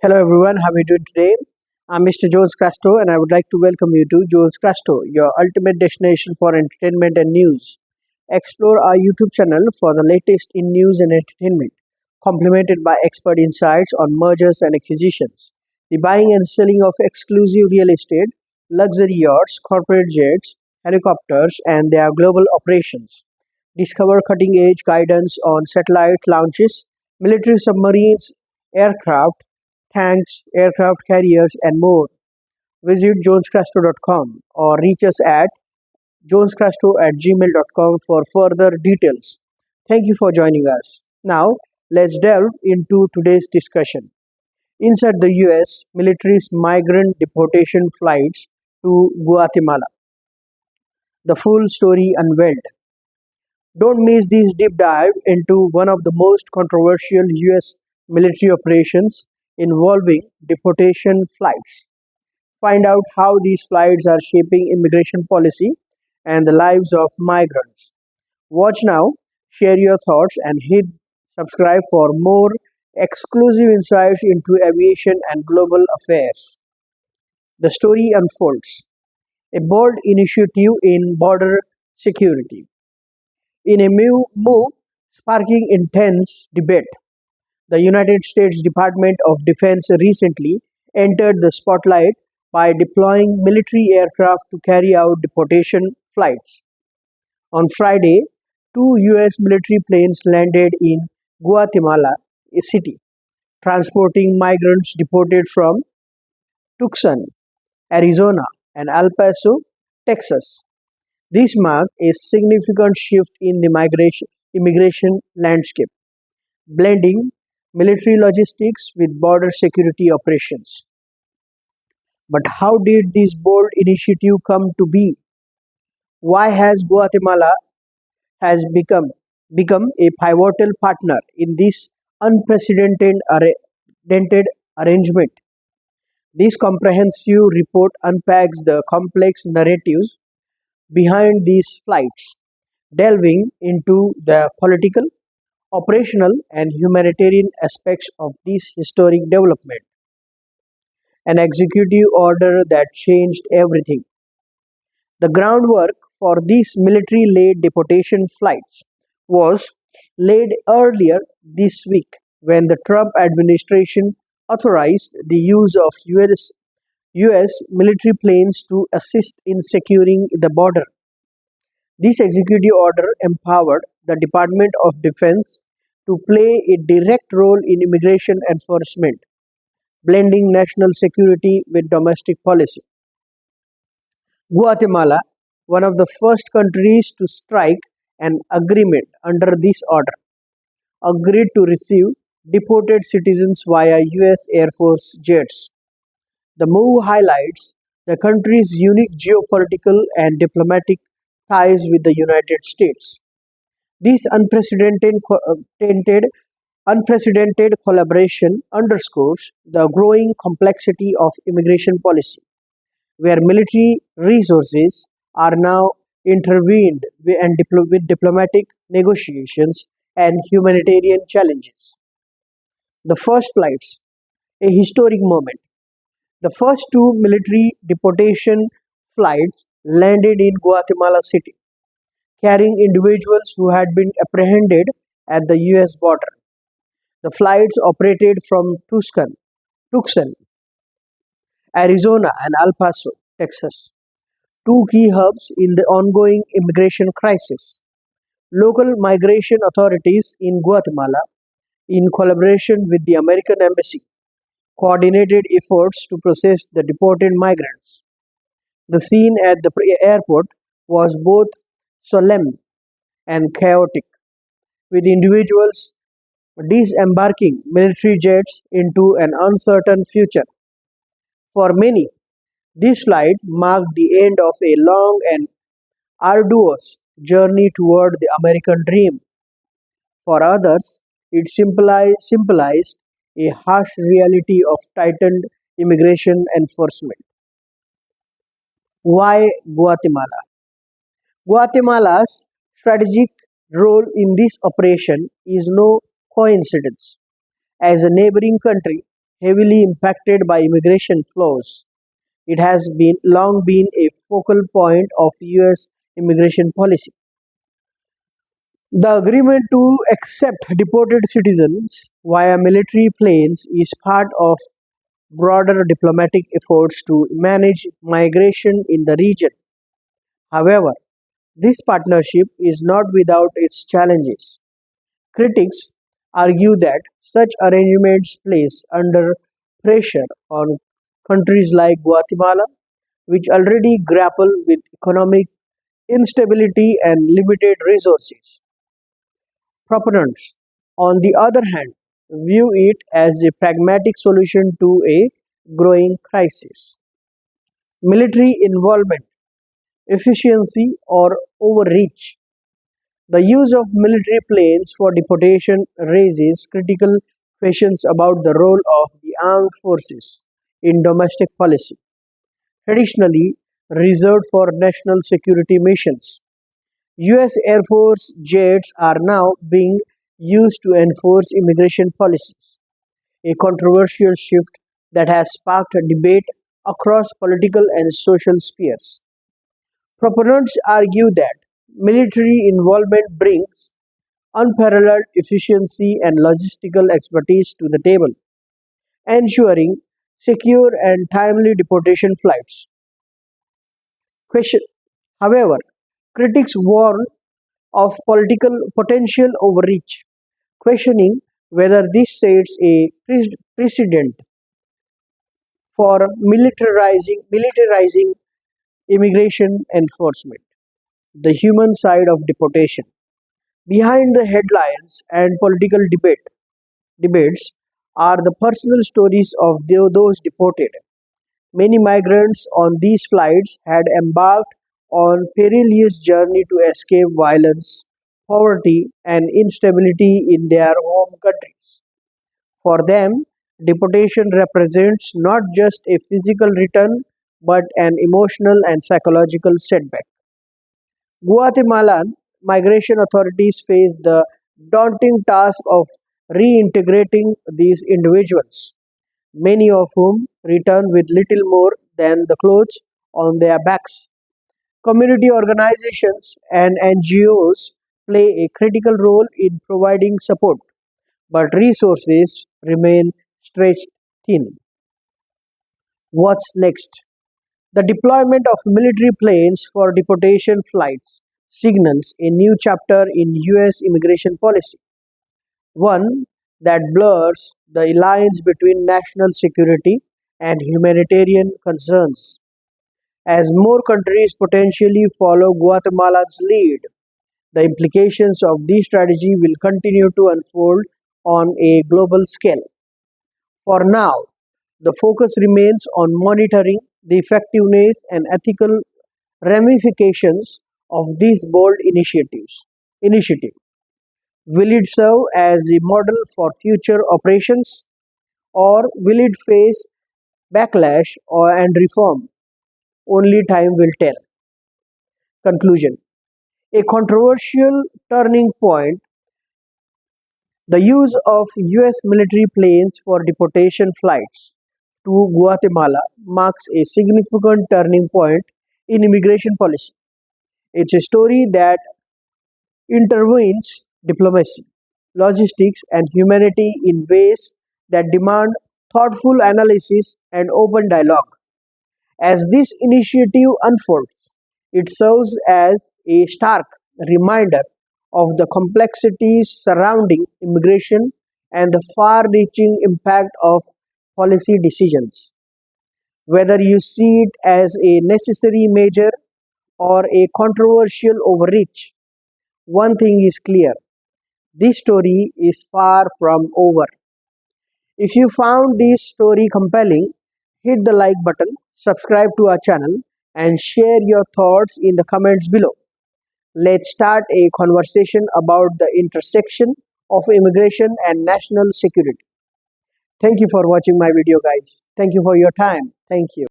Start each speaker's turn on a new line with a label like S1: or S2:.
S1: Hello everyone, how are you doing today? I'm Mr. Jones Crasto and I would like to welcome you to Jones Crasto, your ultimate destination for entertainment and news. Explore our YouTube channel for the latest in news and entertainment, complemented by expert insights on mergers and acquisitions, the buying and selling of exclusive real estate, luxury yachts, corporate jets, helicopters, and their global operations. Discover cutting edge guidance on satellite launches, military submarines, aircraft, tanks, aircraft carriers, and more. Visit jonescrasto.com or reach us at jonescrasto@gmail.com for further details. Thank you for joining us. Now, let's delve into today's discussion. Inside the US, military's migrant deportation flights to Guatemala. The full story unveiled. Don't miss this deep dive into one of the most controversial US military operations involving deportation flights. Find out how these flights are shaping immigration policy and the lives of migrants. Watch now, share your thoughts, and hit subscribe for more exclusive insights into aviation and global affairs. The story unfolds. A bold initiative in border security. In a move sparking intense debate, the United States Department of Defense recently entered the spotlight by deploying military aircraft to carry out deportation flights. On Friday, two US military planes landed in Guatemala City, transporting migrants deported from Tucson, Arizona, and El Paso, Texas. This marked a significant shift in the immigration landscape, blending military logistics with border security operations. But how did this bold initiative come to be? Why has Guatemala has become a pivotal partner in this unprecedented arrangement? This comprehensive report unpacks the complex narratives behind these flights, delving into the political, operational, and humanitarian aspects of this historic development. An executive order that changed everything. The groundwork for these military led deportation flights was laid earlier this week when the Trump administration authorized the use of US military planes to assist in securing the border. This executive order empowered the Department of Defense to play a direct role in immigration enforcement, blending national security with domestic policy. Guatemala, one of the first countries to strike an agreement under this order, agreed to receive deported citizens via US Air Force jets. The move highlights the country's unique geopolitical and diplomatic ties with the United States. This unprecedented collaboration underscores the growing complexity of immigration policy, where military resources are now intervened with diplomatic negotiations and humanitarian challenges. The first flights, a historic moment. The first two military deportation flights landed in Guatemala City, carrying individuals who had been apprehended at the US border. The flights operated from Tucson, Arizona, and El Paso, Texas, two key hubs in the ongoing immigration crisis. Local migration authorities in Guatemala, in collaboration with the American Embassy, coordinated efforts to process the deported migrants. The scene at the airport was both solemn and chaotic, with individuals disembarking military jets into an uncertain future. For many, this flight marked the end of a long and arduous journey toward the American dream. For others, it symbolized a harsh reality of tightened immigration enforcement. Why Guatemala? Guatemala's strategic role in this operation is no coincidence. As a neighboring country, heavily impacted by immigration flows. It has been long been a focal point of US immigration policy. The agreement to accept deported citizens via military planes is part of broader diplomatic efforts to manage migration in the region. However, this partnership is not without its challenges. Critics argue that such arrangements place under pressure on countries like Guatemala, which already grapple with economic instability and limited resources. Proponents, on the other hand, view it as a pragmatic solution to a growing crisis. Military involvement, efficiency, or overreach. The use of military planes for deportation raises critical questions about the role of the armed forces in domestic policy, traditionally reserved for national security missions. US Air Force jets are now being used to enforce immigration policies, a controversial shift that has sparked a debate across political and social spheres. Proponents argue that military involvement brings unparalleled efficiency and logistical expertise to the table, ensuring secure and timely deportation flights. Question. However, critics warn of political potential overreach, questioning whether this sets a precedent for militarizing immigration enforcement. The human side of deportation. Behind the headlines and political debates are the personal stories of those deported. Many migrants on these flights had embarked on perilous journey to escape violence, poverty, and instability in their home countries. For them, deportation represents not just a physical return but an emotional and psychological setback. Guatemalan migration authorities face the daunting task of reintegrating these individuals, many of whom return with little more than the clothes on their backs. Community organizations and NGOs play a critical role in providing support, but resources remain stretched thin. What's next? The deployment of military planes for deportation flights signals a new chapter in US immigration policy, one that blurs the lines between national security and humanitarian concerns. As more countries potentially follow Guatemala's lead, the implications of this strategy will continue to unfold on a global scale. For now, the focus remains on monitoring the effectiveness and ethical ramifications of these bold initiative. Will it serve as a model for future operations, or will it face backlash and reform? Only time will tell. Conclusion. A controversial turning point, the use of US military planes for deportation flights to Guatemala marks a significant turning point in immigration policy. It's a story that intervenes diplomacy, logistics, and humanity in ways that demand thoughtful analysis and open dialogue. As this initiative unfolds, it serves as a stark reminder of the complexities surrounding immigration and the far reaching impact of policy decisions. Whether you see it as a necessary measure or a controversial overreach, one thing is clear: this story is far from over. If you found this story compelling, hit the like button, subscribe to our channel, and share your thoughts in the comments below. Let's start a conversation about the intersection of immigration and national security. Thank you for watching my video, guys. Thank you for your time. Thank you.